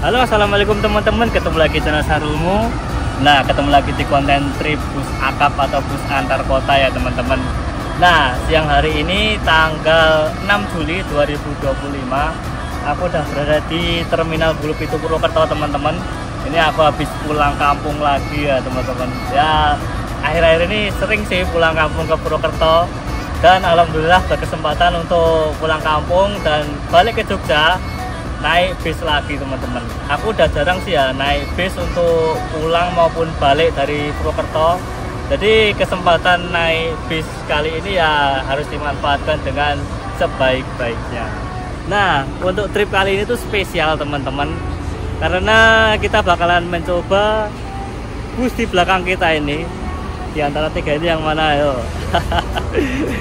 Halo, assalamualaikum teman-teman. Ketemu lagi channel Sarulmu. Nah, ketemu lagi di konten trip bus akap atau bus antar kota ya teman-teman. Nah, siang hari ini tanggal 6 Juli 2025, aku udah berada di Terminal Bulu Pitu Purwokerto teman-teman. Ini aku habis pulang kampung lagi ya teman-teman. Ya, akhir-akhir ini sering sih pulang kampung ke Purwokerto, dan alhamdulillah berkesempatan untuk pulang kampung dan balik ke Jogja naik bis lagi teman-teman. Aku udah jarang sih ya naik bis untuk pulang maupun balik dari Purwokerto. Jadi kesempatan naik bis kali ini ya harus dimanfaatkan dengan sebaik-baiknya. Nah, untuk trip kali ini tuh spesial teman-teman, karena kita bakalan mencoba bus di belakang kita ini. Di antara tiga ini yang mana ayo?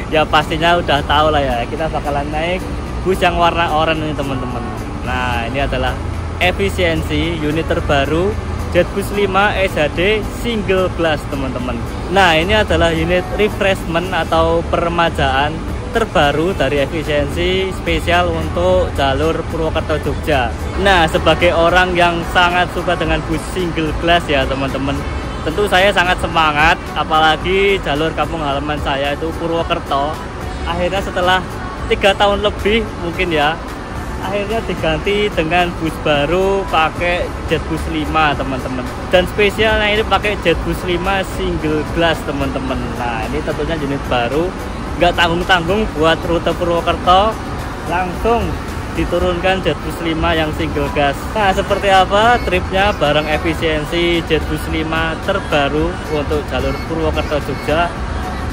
Ya pastinya udah tahu lah ya, kita bakalan naik bus yang warna oranye ini teman-teman. Nah, ini adalah efisiensi unit terbaru Jetbus 5 SHD single glass teman-teman. Nah, ini adalah unit refreshment atau peremajaan terbaru dari efisiensi spesial untuk jalur Purwokerto Jogja. Nah, sebagai orang yang sangat suka dengan bus single glass ya teman-teman, tentu saya sangat semangat, apalagi jalur kampung halaman saya itu Purwokerto. Akhirnya setelah 3 tahun lebih mungkin ya, akhirnya diganti dengan bus baru pakai Jetbus 5 teman-teman. Dan spesialnya ini pakai Jetbus 5 single glass teman-teman. Nah, ini tentunya unit baru, nggak tanggung-tanggung buat rute Purwokerto, langsung diturunkan Jetbus 5 yang single gas. Nah, seperti apa tripnya bareng efisiensi Jetbus 5 terbaru untuk jalur Purwokerto Jogja?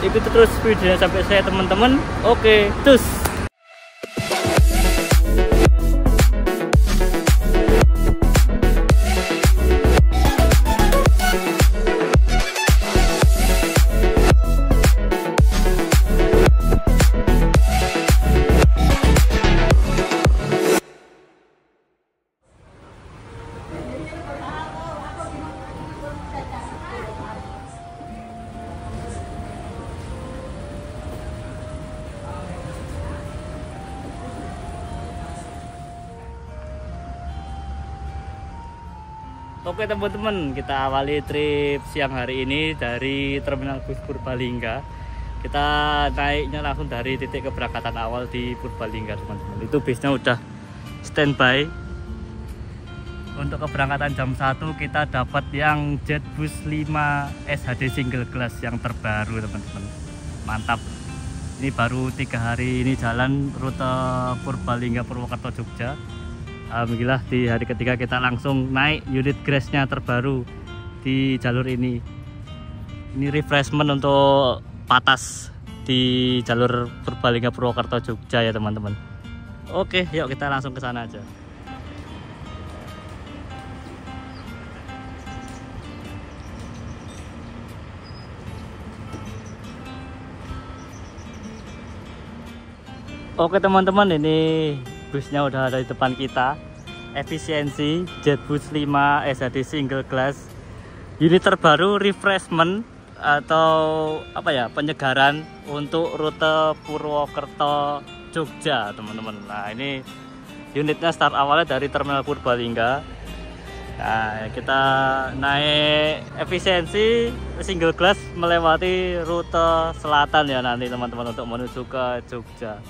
Ikuti terus videonya sampai saya teman-teman. Oke, cus. Oke teman-teman, kita awali trip siang hari ini dari Terminal Bus Purbalingga. Kita naiknya langsung dari titik keberangkatan awal di Purbalingga teman-teman. Itu bisnya udah standby. Untuk keberangkatan jam 1 kita dapat yang Jetbus 5 SHD single glass yang terbaru teman-teman. Mantap. Ini baru 3 hari ini jalan rute Purbalingga Purwokerto Jogja. Alhamdulillah di hari ketiga kita langsung naik unit grass-nya terbaru di jalur ini. Ini refreshment untuk patas di jalur Purbalingga Purwokerto Jogja ya teman-teman. Oke, yuk kita langsung ke sana aja. Oke teman-teman, ini busnya udah ada di depan kita. Efisiensi Jetbus 5 SHD single glass, unit terbaru refreshment atau apa ya, penyegaran untuk rute Purwokerto Jogja teman-teman. Nah, ini unitnya start awalnya dari Terminal Purbalingga. Nah, kita naik efisiensi single glass melewati rute selatan ya nanti teman-teman untuk menuju ke Jogja.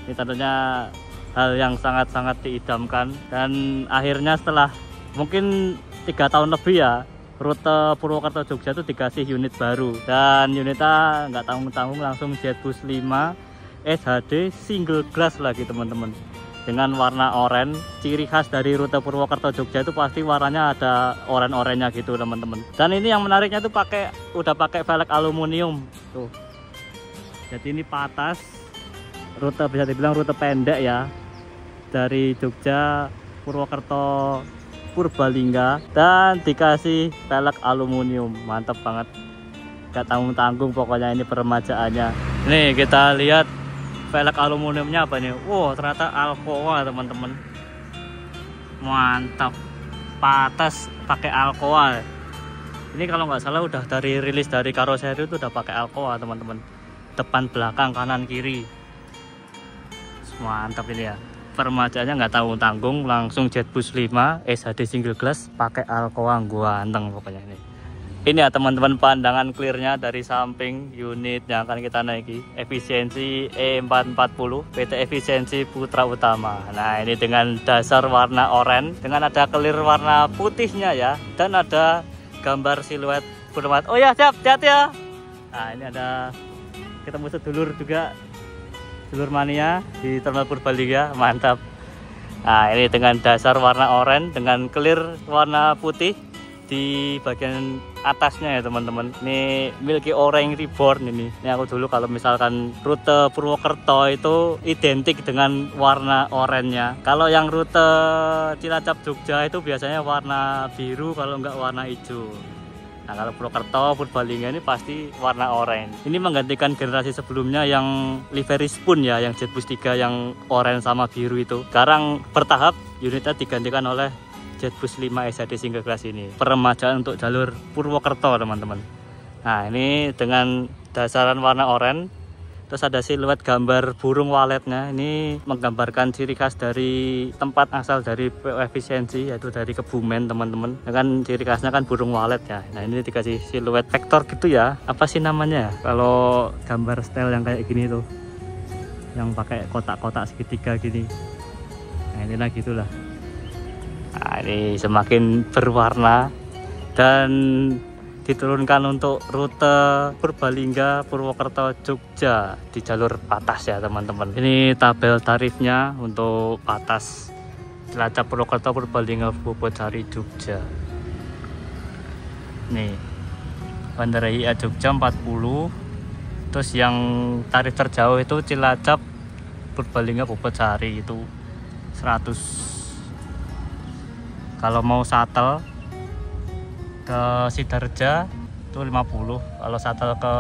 Ini tentunya hal yang sangat-sangat diidamkan, dan akhirnya setelah mungkin 3 tahun lebih ya, rute Purwokerto Jogja itu dikasih unit baru, dan unitnya nggak tanggung-tanggung langsung Jetbus 5 SHD single glass lagi teman-teman, dengan warna oranye. Ciri khas dari rute Purwokerto Jogja itu pasti warnanya ada oranye-oranye gitu teman-teman. Dan ini yang menariknya tuh udah pakai velg aluminium tuh. Jadi ini patas, rute bisa dibilang rute pendek ya, dari Jogja Purwokerto Purbalingga, dan dikasih velg aluminium. Mantap banget, gak tanggung-tanggung pokoknya ini peremajaannya. Nih kita lihat velg aluminiumnya apa nih. Wow, ternyata Alcoa teman-teman. Mantap, patas pakai Alcoa. Ini kalau nggak salah udah dari rilis dari karoseri itu udah pakai Alcoa teman-teman, depan belakang kanan kiri. Mantap ini ya. permajaannya nggak tahu tanggung, langsung Jetbus 5 SHD single glass pakai Alcoa ganteng pokoknya ini. Ini ya teman-teman, pandangan clearnya dari samping unit yang akan kita naiki, efisiensi E440 PT Efisiensi Putra Utama. Nah ini dengan dasar warna oranye dengan ada clear warna putihnya ya, dan ada gambar siluet berwarna. Oh ya, siap, hati-hati ya. Nah ini ada ketemu sedulur juga, sedulur mania di Terminal Purbalingga, mantap. Nah ini dengan dasar warna oranye dengan clear warna putih di bagian atasnya ya teman-teman. Ini Milky Orange Reborn ini. Ini aku dulu kalau misalkan rute Purwokerto itu identik dengan warna oranye-nya. Kalau yang rute Cilacap Jogja itu biasanya warna biru kalau enggak warna hijau. Nah kalau Purwokerto Purbalingga ini pasti warna oranye. Ini menggantikan generasi sebelumnya yang livery spoon ya, yang Jetbus 3 yang oranye sama biru itu. Sekarang bertahap unitnya digantikan oleh Jetbus 5 SHD single class ini. Peremajaan untuk jalur Purwokerto teman-teman. Nah ini dengan dasaran warna oranye, terus ada siluet gambar burung waletnya. Ini menggambarkan ciri khas dari tempat asal dari PO Efisiensi, yaitu dari Kebumen teman-teman. Kan ciri khasnya kan burung walet ya. Nah ini dikasih siluet vektor gitu ya. Apa sih namanya kalau gambar style yang kayak gini tuh, yang pakai kotak-kotak segitiga gini. Nah inilah gitulah. Nah, ini semakin berwarna dan diturunkan untuk rute Purbalingga, Purwokerto, Jogja di jalur Patas ya teman-teman. Ini tabel tarifnya untuk Patas Cilacap, Purwokerto, Purbalingga, Bobotsari, Jogja. Nih Bandara IA Jogja 40. Terus yang tarif terjauh itu Cilacap, Purbalingga, Bobotsari itu 100. Kalau mau shuttle ke Sidarja itu 50, kalau shuttle ke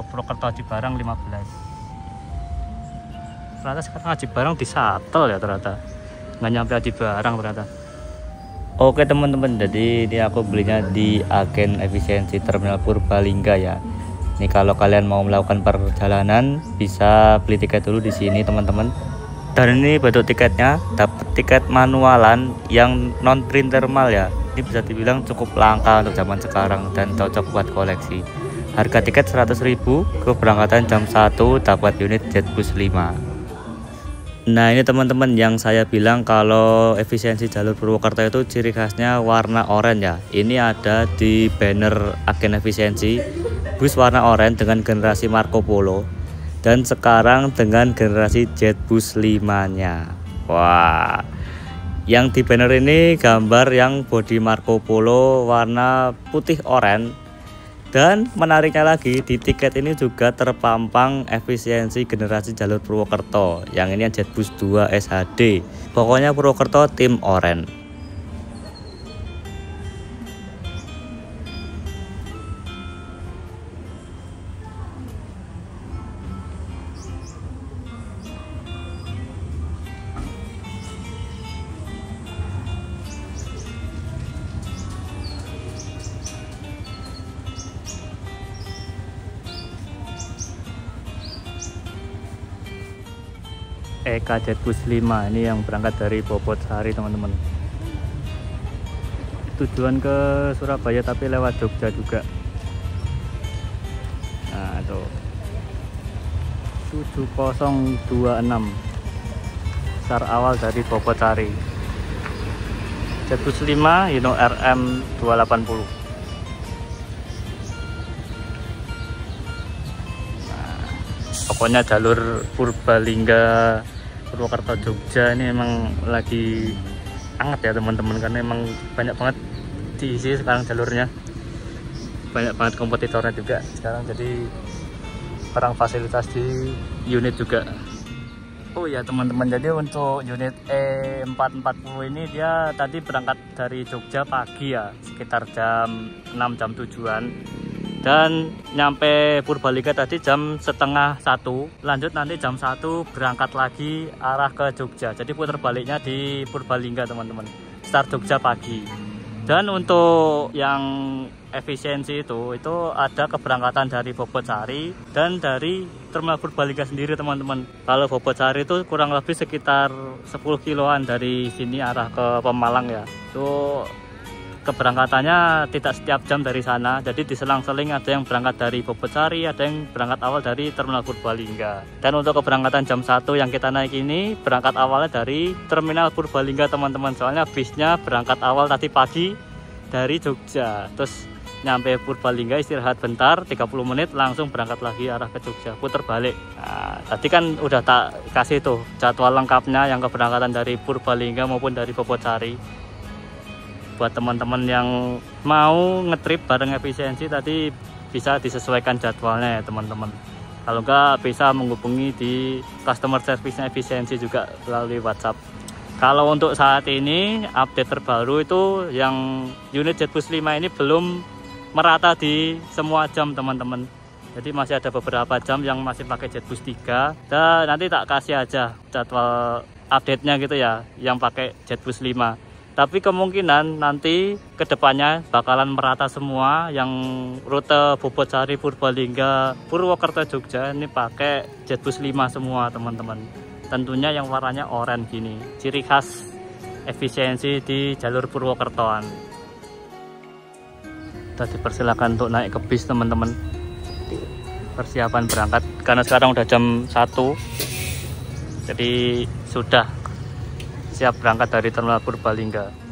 Purwokerto Aji Barang 15. Ternyata sekarang Aji Barang di shuttle ya, ternyata nggak nyampe Aji Barang ternyata. Oke teman-teman, jadi ini aku belinya di agen Efisiensi Terminal Purbalingga ya. Ini kalau kalian mau melakukan perjalanan bisa beli tiket dulu di sini teman-teman. Dan ini bentuk tiketnya dapat tiket manualan yang non print thermal ya. Ini bisa dibilang cukup langka untuk zaman sekarang dan cocok buat koleksi. Harga tiket 100.000, keberangkatan jam 1 dapat unit Jetbus 5. Nah ini teman-teman yang saya bilang kalau efisiensi jalur Purwokerto itu ciri khasnya warna oranye ya. Ini ada di banner agen efisiensi, bus warna oranye dengan generasi Marco Polo. Dan sekarang dengan generasi Jetbus 5-nya. Wah, yang di banner ini gambar yang bodi Marco Polo warna putih oranye. Dan menariknya lagi, di tiket ini juga terpampang efisiensi generasi jalur Purwokerto. Yang ini Jetbus 2 SHD. Pokoknya Purwokerto tim oranye. EK Jetbus 5 ini yang berangkat dari Bobotsari teman-teman. Tujuan ke Surabaya tapi lewat Jogja juga. Nah itu 7026 start awal dari Bobotsari. Jetbus 5 Hino RM 280. Nah, pokoknya jalur Purbalingga Purwokerto Jogja ini emang lagi hangat ya teman-teman, karena emang banyak banget diisi sekarang jalurnya, banyak banget kompetitornya juga sekarang, jadi kurang fasilitas di unit juga. Oh ya teman-teman, jadi untuk unit E440 ini dia tadi berangkat dari Jogja pagi ya, sekitar jam 6 jam tujuan, dan nyampe Purbalingga tadi jam setengah 1, lanjut nanti jam 1 berangkat lagi arah ke Jogja, jadi putar baliknya di Purbalingga teman-teman, start Jogja pagi. Dan untuk yang efisiensi itu ada keberangkatan dari Bobotsari dan dari Terminal Purbalingga sendiri teman-teman. Kalau Bobotsari itu kurang lebih sekitar 10 kiloan dari sini arah ke Pemalang ya. Itu keberangkatannya tidak setiap jam dari sana, jadi diselang-seling, ada yang berangkat dari Bobotsari, ada yang berangkat awal dari Terminal Purbalingga. Dan untuk keberangkatan jam 1 yang kita naik ini, berangkat awalnya dari Terminal Purbalingga teman-teman, soalnya bisnya berangkat awal tadi pagi dari Jogja, terus nyampe Purbalingga istirahat bentar 30 menit langsung berangkat lagi arah ke Jogja, puter balik. Nah, tadi kan udah tak kasih tuh jadwal lengkapnya yang keberangkatan dari Purbalingga maupun dari Bobotsari. Buat teman-teman yang mau ngetrip bareng efisiensi tadi bisa disesuaikan jadwalnya ya teman-teman. Kalau enggak bisa menghubungi di customer service-nya efisiensi juga melalui WhatsApp. Kalau untuk saat ini update terbaru itu yang unit JetBus 5 ini belum merata di semua jam teman-teman. Jadi masih ada beberapa jam yang masih pakai JetBus 3 dan nanti tak kasih aja jadwal update-nya gitu ya yang pakai JetBus 5. Tapi kemungkinan nanti kedepannya bakalan merata semua yang rute Bobotsari, Purbalingga, Purwokerto, Jogja ini pakai JetBus 5 semua teman-teman. Tentunya yang warnanya oranye gini, ciri khas efisiensi di jalur Purwokertoan. Kita dipersilakan untuk naik ke bis teman-teman. Persiapan berangkat karena sekarang udah jam 1. Jadi sudah siap berangkat dari Terminal Purbalingga.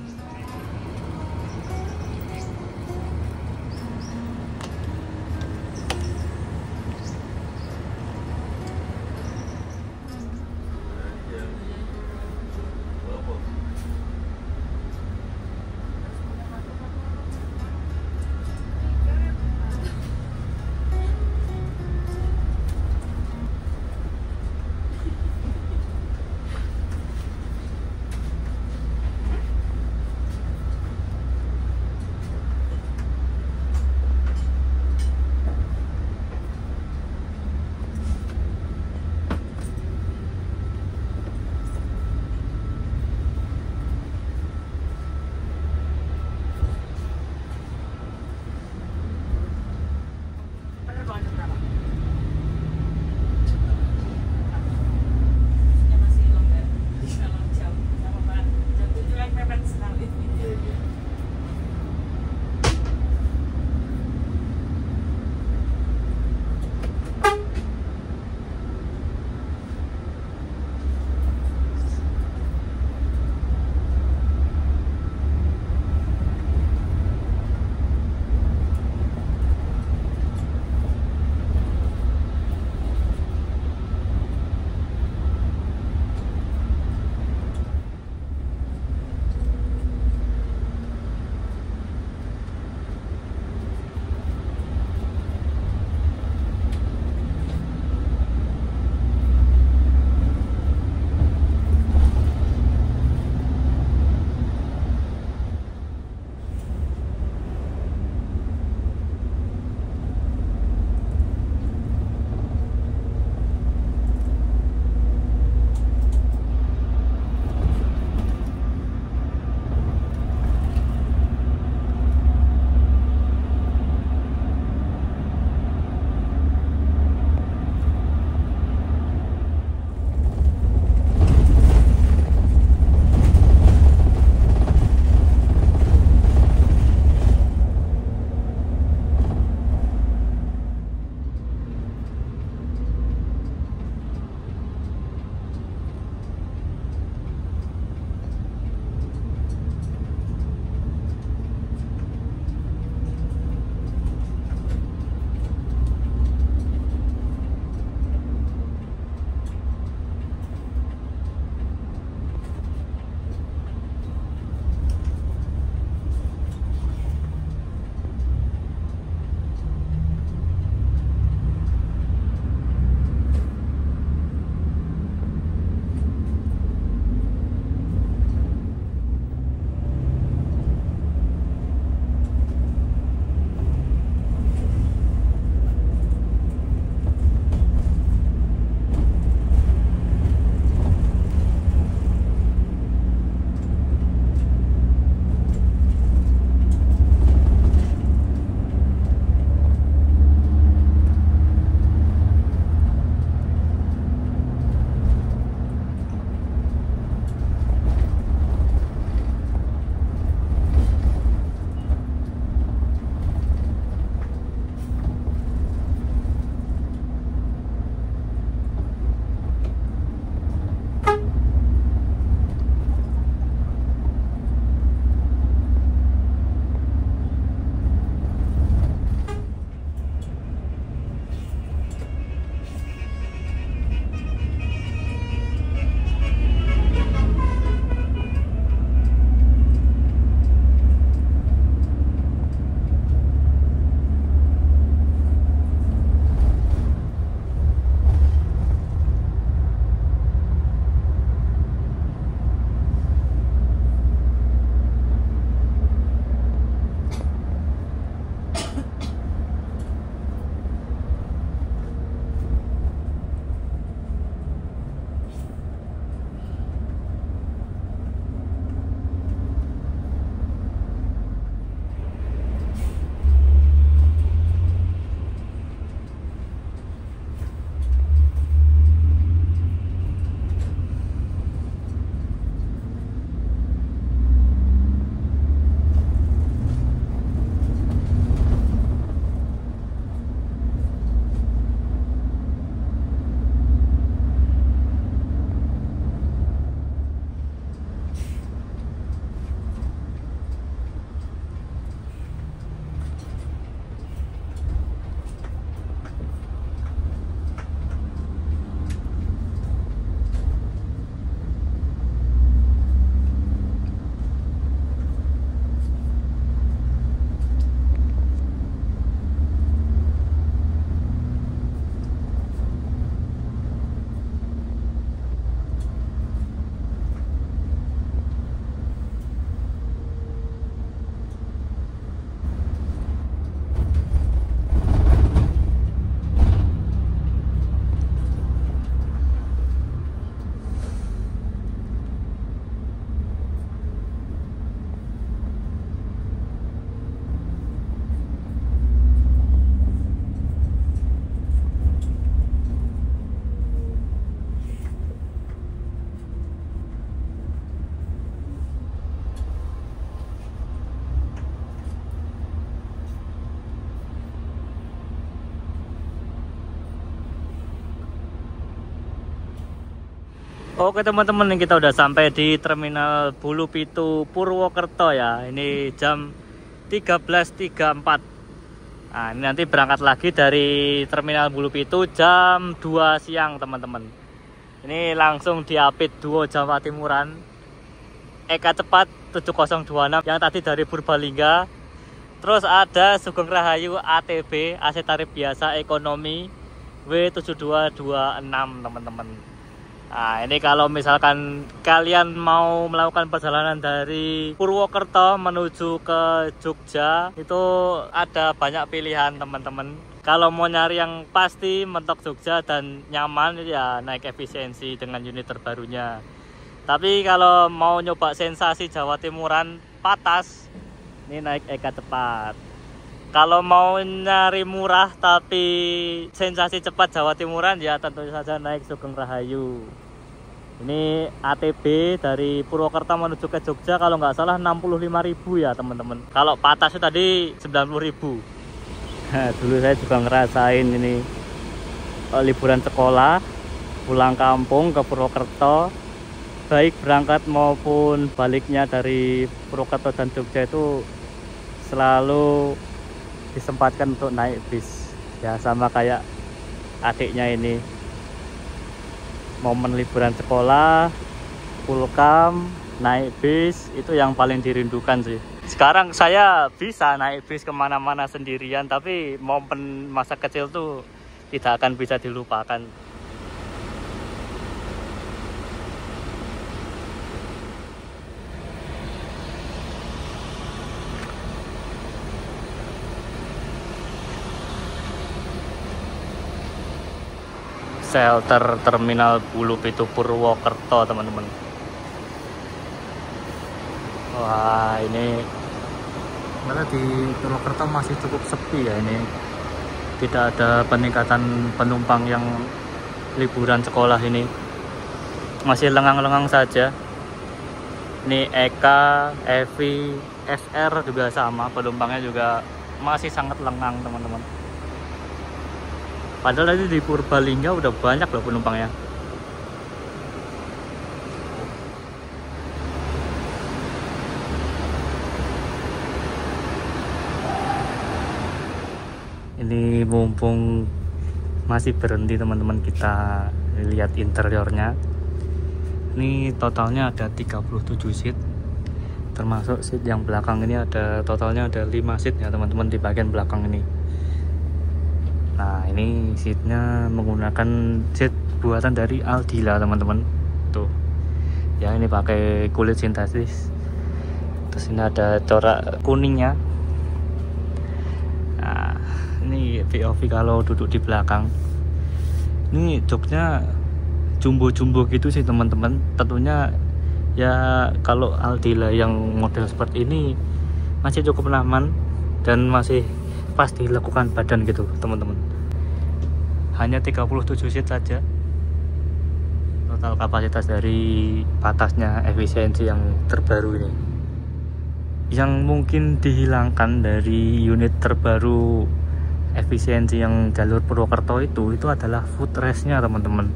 Oke teman-teman, kita udah sampai di Terminal Bulu Pitu Purwokerto ya. Ini jam 13.34. Nah, ini nanti berangkat lagi dari Terminal Bulu Pitu jam 2 siang teman-teman. Ini langsung diapit duo Jawa Timuran Eka Cepat 7026 yang tadi dari Purbalingga. Terus ada Sugeng Rahayu ATB AC tarif biasa ekonomi W7226 teman-teman. Nah, ini kalau misalkan kalian mau melakukan perjalanan dari Purwokerto menuju ke Jogja, itu ada banyak pilihan teman-teman. Kalau mau nyari yang pasti mentok Jogja dan nyaman, ya naik efisiensi dengan unit terbarunya. Tapi kalau mau nyoba sensasi Jawa Timuran patas, ini naik Eka Cepat. Kalau mau nyari murah tapi sensasi cepat Jawa Timuran, ya tentu saja naik Sugeng Rahayu. Ini ATB dari Purwokerto menuju ke Jogja kalau nggak salah 65.000 ya teman-teman. Kalau patas tadi 90.000. Nah, dulu saya juga ngerasain ini liburan sekolah, pulang kampung ke Purwokerto, baik berangkat maupun baliknya dari Purwokerto dan Jogja itu selalu disempatkan untuk naik bis ya, sama kayak adiknya ini. Momen liburan sekolah, pulkam, naik bis itu yang paling dirindukan sih. Sekarang saya bisa naik bis kemana-mana sendirian, tapi momen masa kecil tuh tidak akan bisa dilupakan. Shelter Terminal Bulu Pitu Purwokerto teman-teman. Wah, ini malah di Purwokerto masih cukup sepi ya ini. Tidak ada peningkatan penumpang yang liburan sekolah ini. Masih lengang-lengang saja. Ini Eka, Evi, SR juga sama, penumpangnya juga masih sangat lengang teman-teman. Padahal tadi di Purbalingga udah banyak loh penumpangnya. Ini mumpung masih berhenti teman-teman, kita lihat interiornya. Ini totalnya ada 37 seat. Termasuk seat yang belakang ini ada totalnya ada 5 seat ya teman-teman di bagian belakang ini. Nah, ini seatnya menggunakan seat buatan dari Aldila teman-teman. Tuh ya, ini pakai kulit sintetis. Terus ini ada corak kuningnya. Nah, ini POV kalau duduk di belakang. Ini joknya jumbo-jumbo gitu sih teman-teman. Tentunya ya kalau Aldila yang model seperti ini masih cukup nyaman dan masih pas dilakukan badan gitu teman-teman. Hanya 37 seat saja. Total kapasitas dari patasnya efisiensi yang terbaru ini. Yang mungkin dihilangkan dari unit terbaru efisiensi yang jalur Purwokerto itu adalah footrest-nya teman-teman.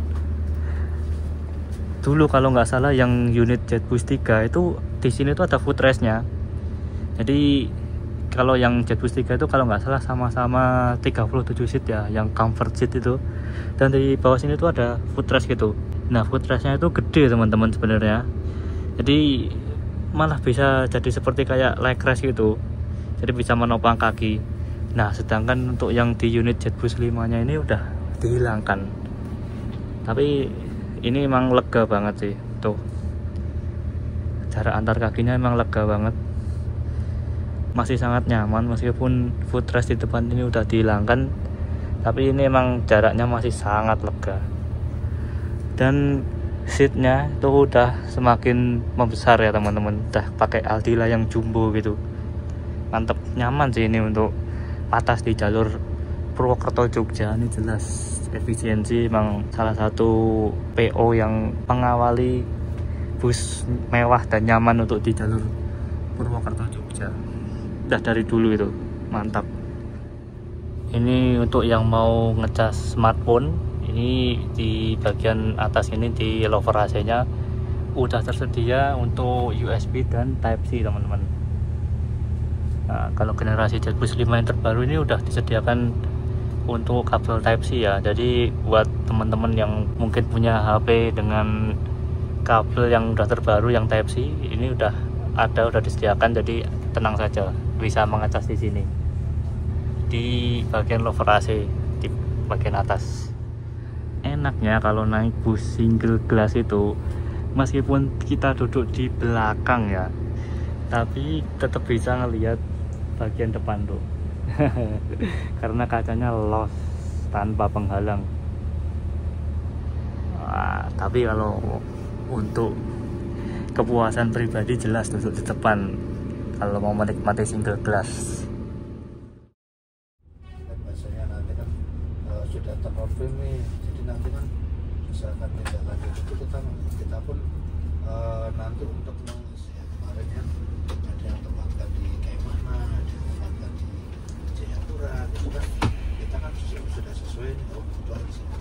Dulu kalau nggak salah yang unit Jetbus 3 itu di sini tuh ada footrest-nya. Jadi kalau yang Jetbus 3 itu kalau nggak salah sama-sama 37 seat ya, yang comfort seat itu. Dan di bawah sini tuh ada footrest gitu. Nah, footrestnya itu gede teman-teman sebenarnya. Jadi malah bisa jadi seperti kayak leg rest gitu. Jadi bisa menopang kaki. Nah, sedangkan untuk yang di unit Jetbus 5-nya ini udah dihilangkan. Tapi ini emang lega banget sih. Tuh, jarak antar kakinya emang lega banget. Masih sangat nyaman meskipun footrest di depan ini udah dihilangkan, tapi ini emang jaraknya masih sangat lega. Dan seatnya itu udah semakin membesar ya teman-teman, udah pakai Aldila yang jumbo gitu. Mantep, nyaman sih ini untuk patas di jalur Purwokerto Jogja. Ini jelas efisiensi emang salah satu PO yang mengawali bus mewah dan nyaman untuk di jalur Purwokerto Jogja. Udah dari dulu itu mantap. Ini untuk yang mau ngecas smartphone, ini di bagian atas ini di lower AC nya udah tersedia untuk USB dan Type-C teman-teman. Nah, kalau generasi Jetboost 5 yang terbaru ini udah disediakan untuk kabel Type-C ya. Jadi buat teman-teman yang mungkin punya HP dengan kabel yang udah terbaru yang Type-C, ini udah disediakan, jadi tenang saja, bisa mengecas di sini di bagian lower AC di bagian atas. Enaknya kalau naik bus single glass itu, meskipun kita duduk di belakang ya, tapi tetap bisa ngelihat bagian depan tuh. Karena kacanya los tanpa penghalang. Tapi kalau untuk kepuasan pribadi jelas duduk di depan kalau mau menikmati single glass. Biasanya nanti kan sudah terkonfirm nih, jadi nanti kan misalkan tidak lanjut itu kita pun nanti untuk mengisi kemarin ya, ada yang tempatkan di Kemana, ada yang tempatkan di Jayapura, itu kan kita kan sudah sesuai nih, kebutuhan di sini.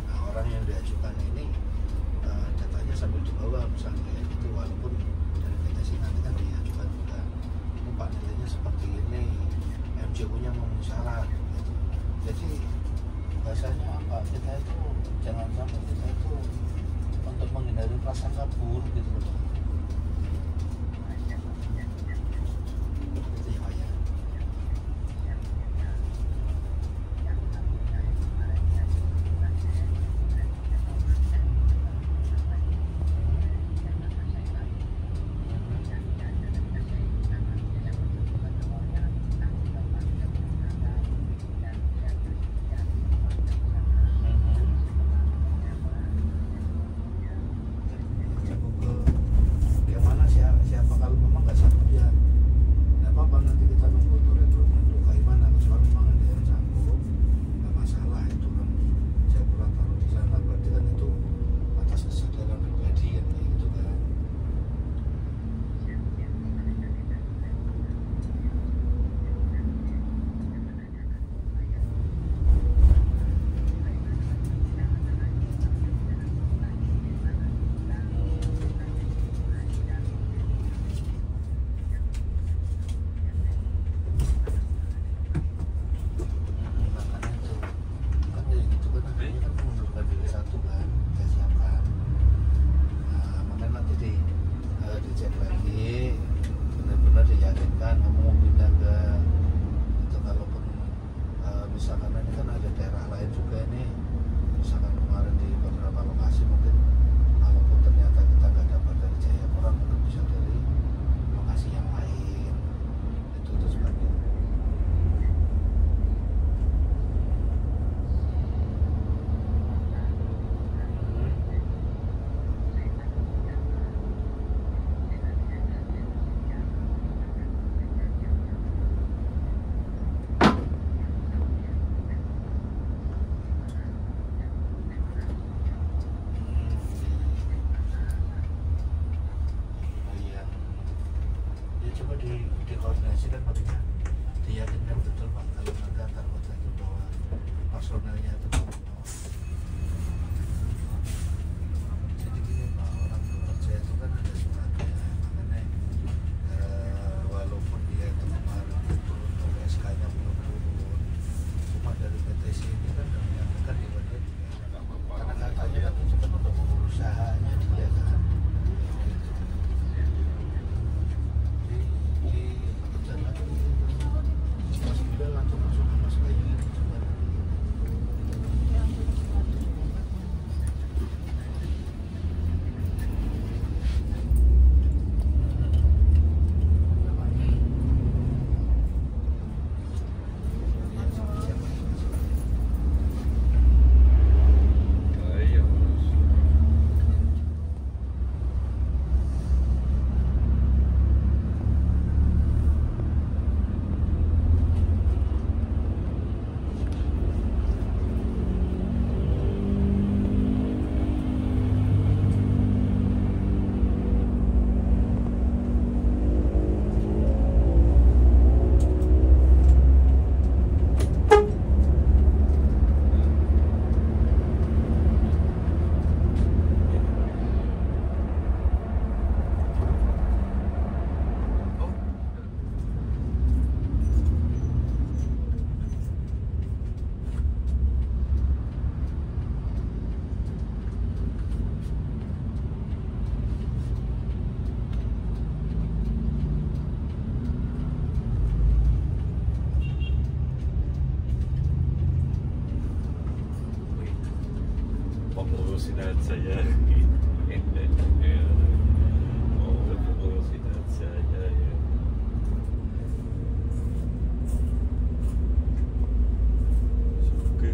Nah, orang yang diajukan ini datanya sambil dibawa misalnya itu, walaupun dari PTC nanti kan diajukan juga Pak nilainya seperti ini, MJU-nya memenuhi syarat gitu. Jadi bahasanya apa, kita itu jangan sampai kita itu untuk menghindari prasangka buruk gitu loh. Gitu ya Pak ya. pengurusin aja ya. Oh, pengurusin aja ya. Oke.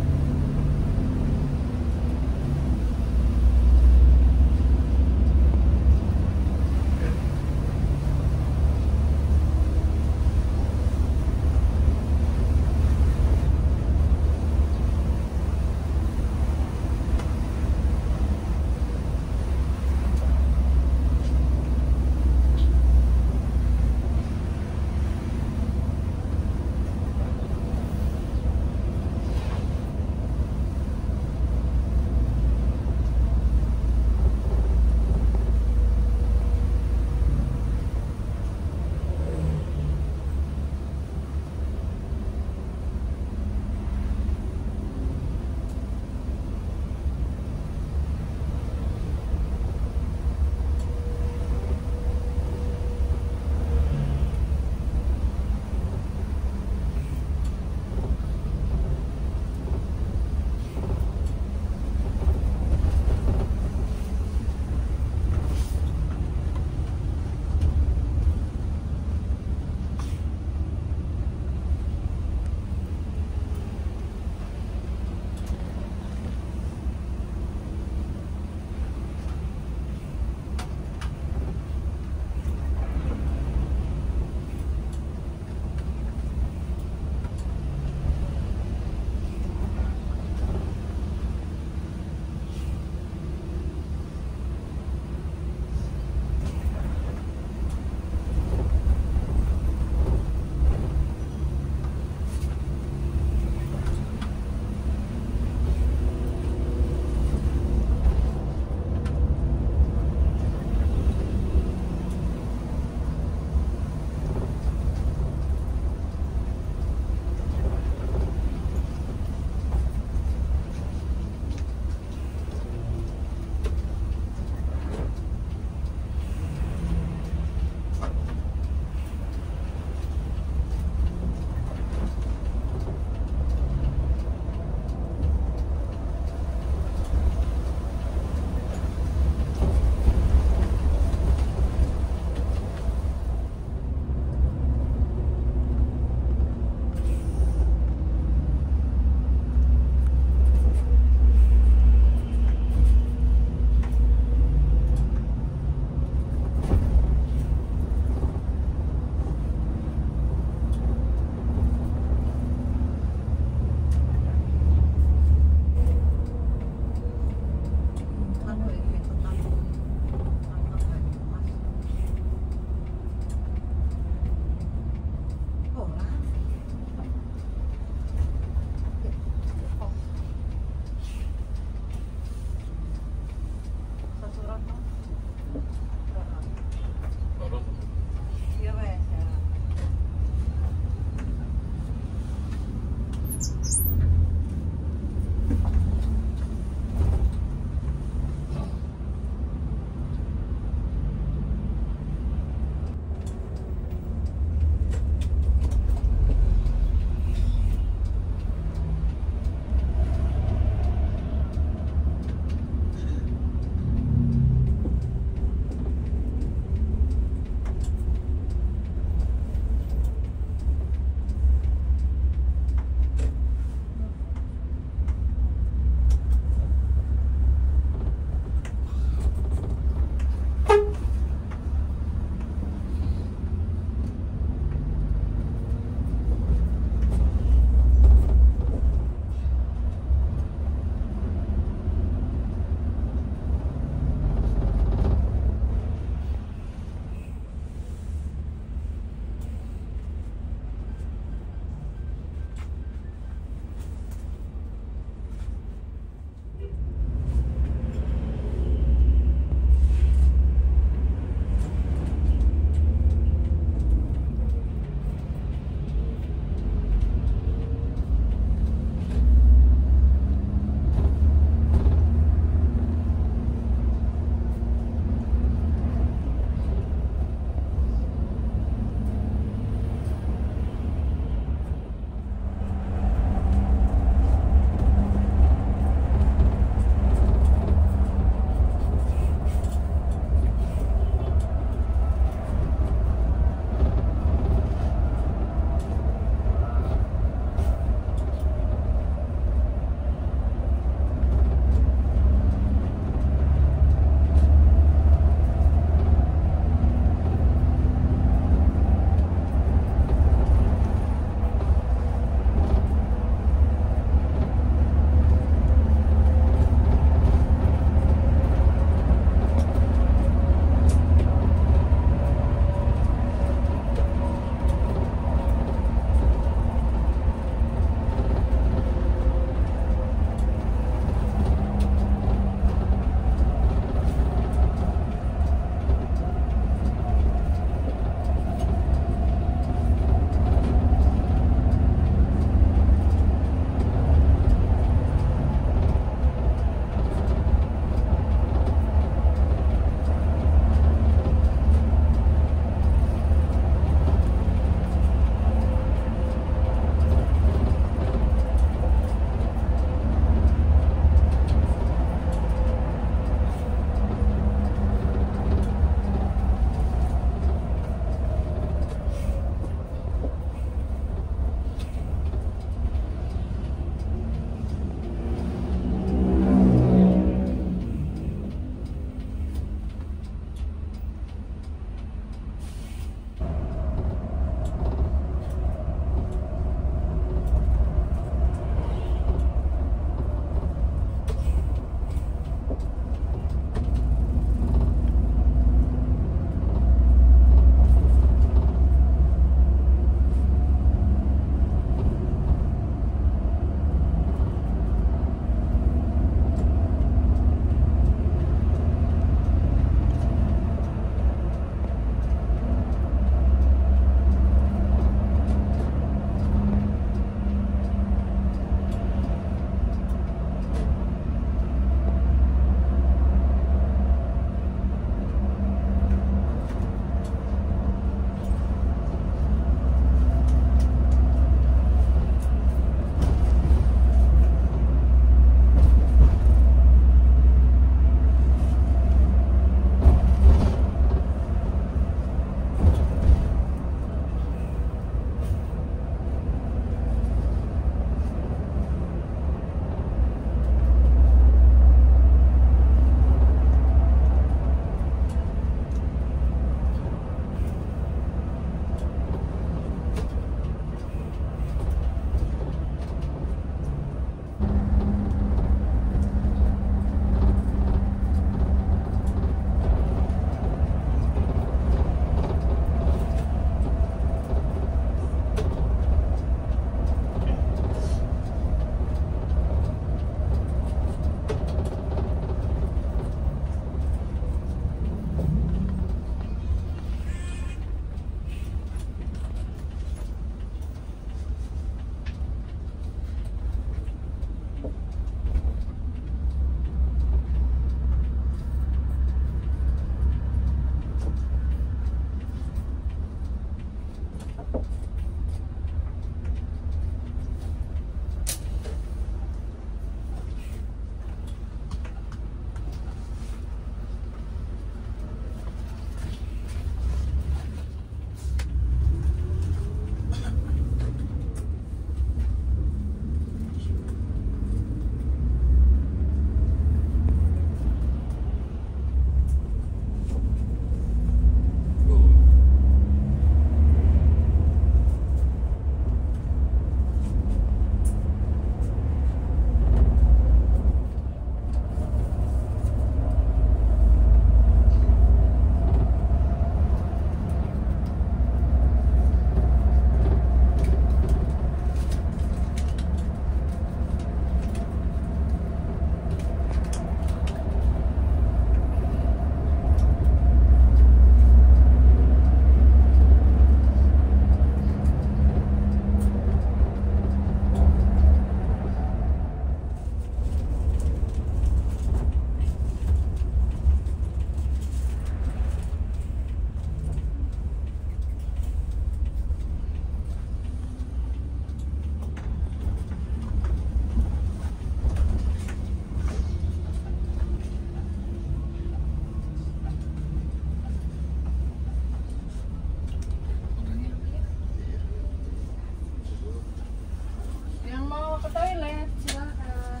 ke toilet, silakan.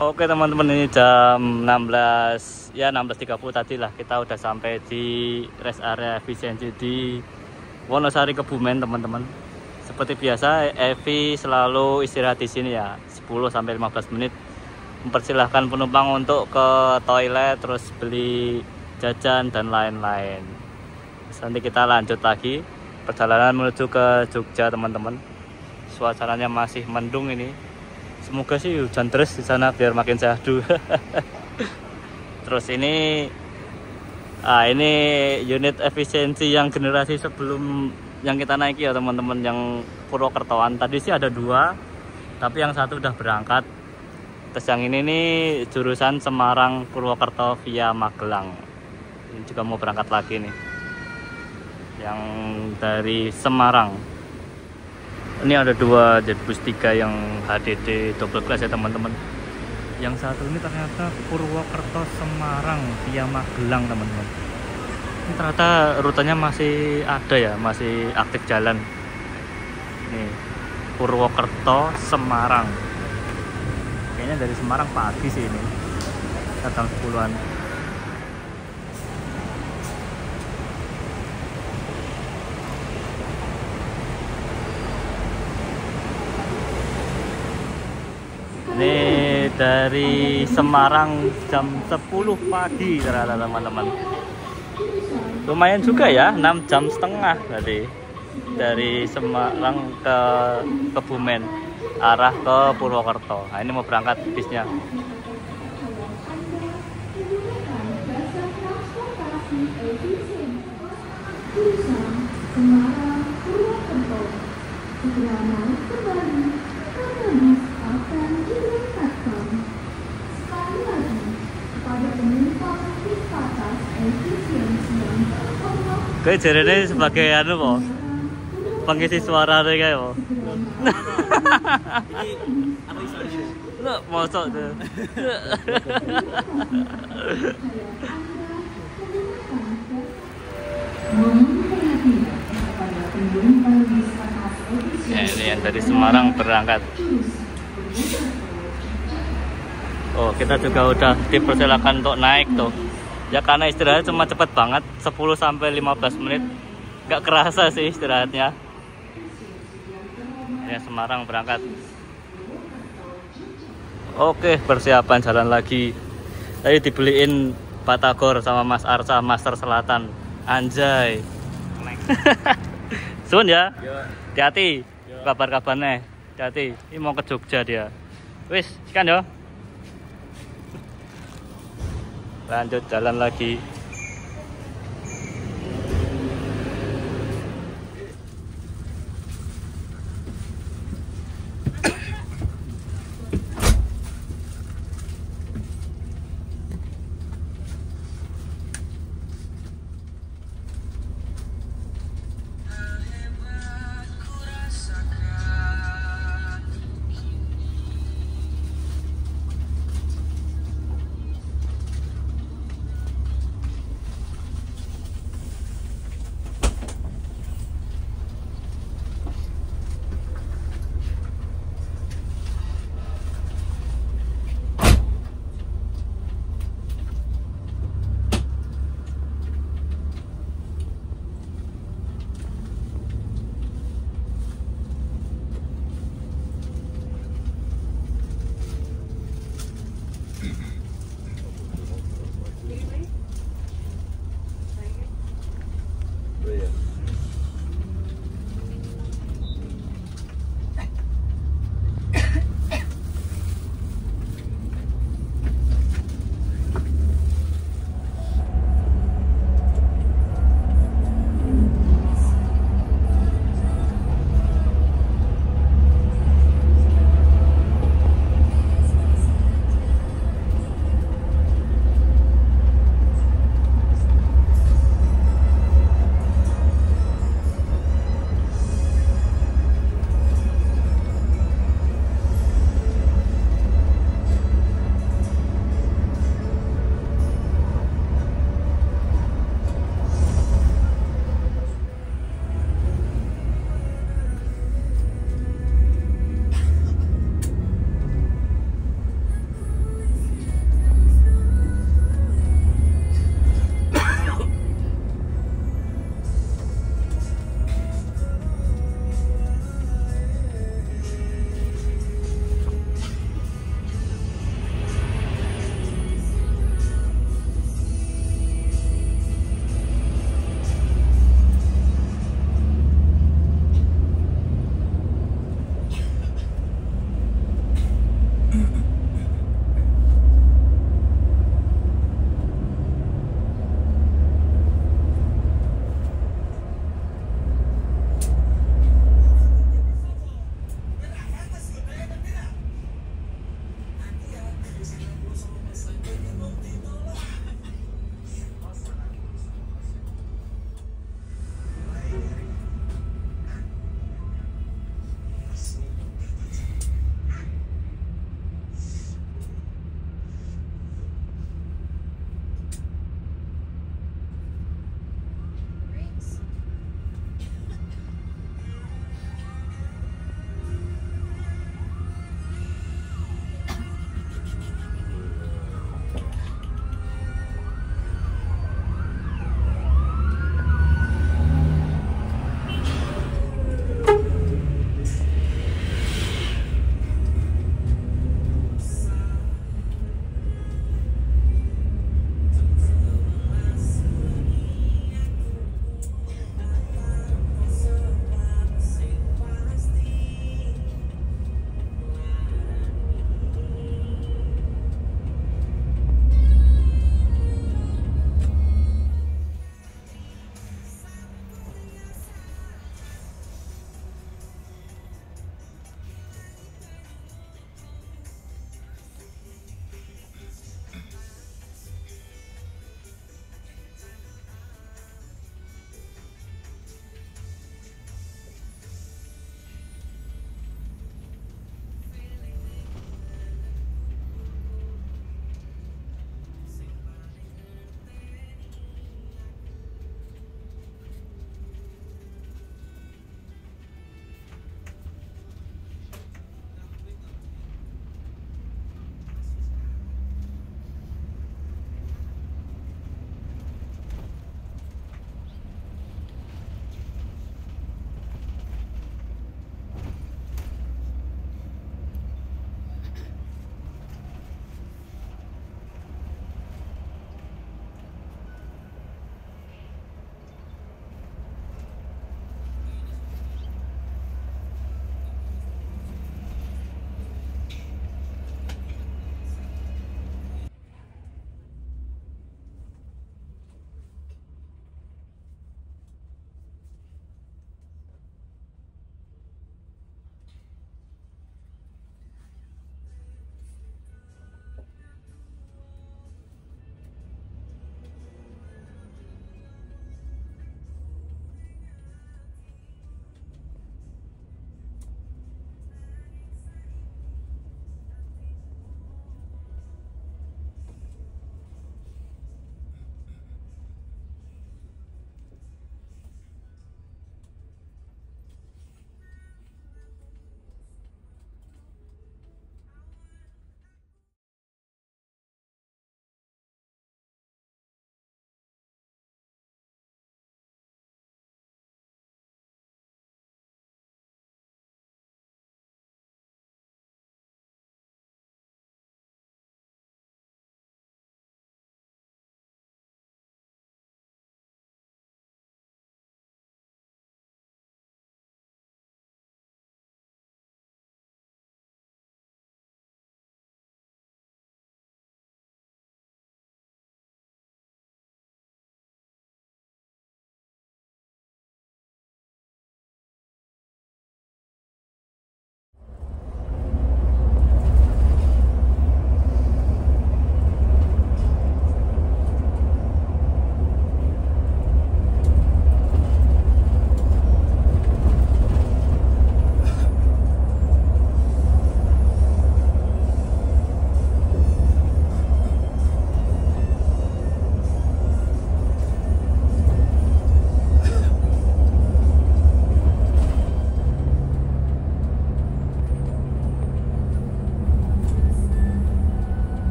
Oke teman-teman, ini jam 16 ya 16.30 tadi lah kita udah sampai di rest area efisiensi di Wonosari Kebumen teman-teman. Seperti biasa Evi selalu istirahat di sini ya 10-15 menit. Mempersilahkan penumpang untuk ke toilet, terus beli jajan dan lain-lain. Nanti kita lanjut lagi perjalanan menuju ke Jogja teman-teman. Suasananya masih mendung ini. Semoga sih hujan terus di sana biar makin syahdu. Terus ini unit efisiensi yang generasi sebelum yang kita naiki ya teman-teman, yang Purwokertoan. Tadi sih ada 2, tapi yang satu udah berangkat. Terus yang ini nih jurusan Semarang Purwokerto via Magelang. Ini juga mau berangkat lagi nih. Yang dari Semarang. Ini ada 2 Jetbus 3 yang HDD double class ya teman-teman. Yang satu ini ternyata Purwokerto Semarang via Magelang teman-teman. Ini ternyata rutenya masih ada ya, masih aktif jalan. Nih Purwokerto Semarang. Kayaknya dari Semarang pagi sih ini. Datang 10-an. Ini dari Semarang jam 10 pagi ternyata teman-teman. Lumayan juga ya, 6,5 jam tadi. Dari Semarang ke Kebumen arah ke Purwokerto. Nah, ini mau berangkat bisnya. Kayak jarene sebagai anu po, pengisi suara deh kayak po. Lo mosok tuh. Ya, ini yang dari Semarang berangkat. Oh, kita juga udah dipersilakan untuk naik tuh. Ya karena istirahat cuma cepet banget, 10-15 menit. Gak kerasa sih istirahatnya. Ya Semarang berangkat. Oke, persiapan jalan lagi. Tadi dibeliin Batagor sama Mas Arsa Master Selatan. Anjay. Sun ya. Hati-hati. Kabar-kabarnya. Hati-hati. Ini mau ke Jogja dia. Wis, sekian ya. Lanjut jalan lagi.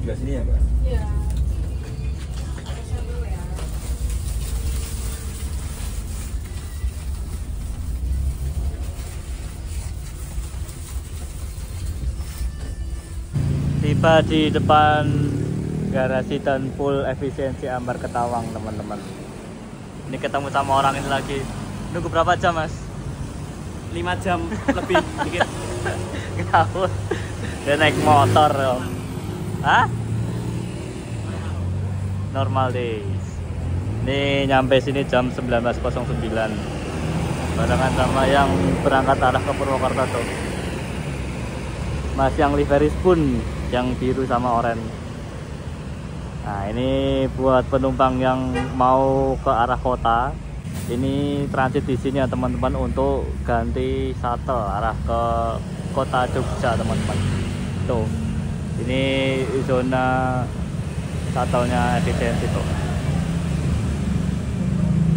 juga sini ya, Mbak? Iya. Ada sambal ya. Tiba di depan garasi dan full efisiensi Ambar Ketawang, teman-teman. Ini ketemu sama orang ini lagi. Nunggu berapa jam, Mas? 5 jam lebih dikit. Kenapa? Dia naik motor loh. Hah? Normal days. Ini nyampe sini jam 19.09. Barengan sama yang berangkat arah ke Purwokerto tuh. Mas yang livery spoon, yang biru sama oranye. Nah, ini buat penumpang yang mau ke arah kota. Ini transit di sini ya teman-teman, untuk ganti shuttle arah ke kota Jogja, teman-teman. Tuh, ini zona shuttle-nya efisiensi tuh.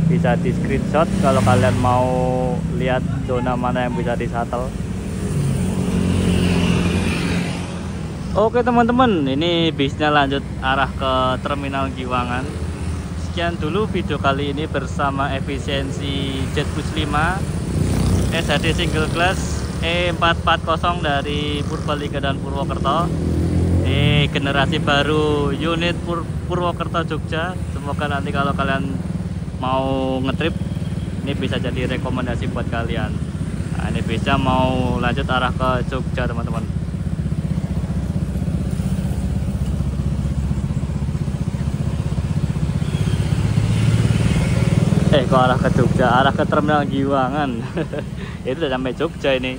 Bisa di screenshot kalau kalian mau lihat zona mana yang bisa di shuttle. Oke teman-teman, ini bisnya lanjut arah ke Terminal Giwangan. Sekian dulu video kali ini bersama efisiensi Jetbus 5 SHD single class E440 dari Purbalingga dan Purwokerto. Ini generasi baru unit Purwokerto Jogja. Semoga nanti kalau kalian mau ngetrip, ini bisa jadi rekomendasi buat kalian. Nah, ini bisa mau lanjut arah ke Jogja, teman-teman. Kok arah ke Jogja, arah ke Terminal Giwangan. Itu udah sampai Jogja ini.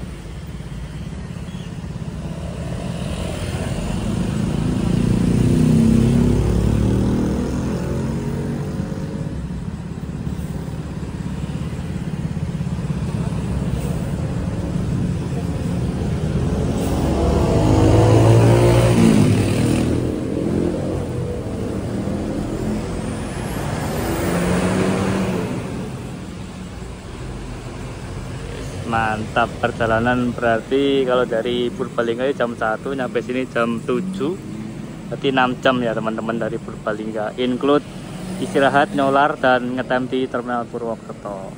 Mantap, perjalanan berarti kalau dari Purbalingga jam 1 nyampe sini jam 7, berarti 6 jam ya teman-teman dari Purbalingga, include istirahat, nyolar, dan ngetem di Terminal Purwokerto.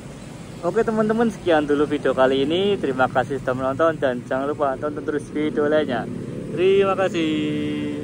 Oke teman-teman, sekian dulu video kali ini. Terima kasih sudah menonton dan jangan lupa tonton terus video lainnya. Terima kasih.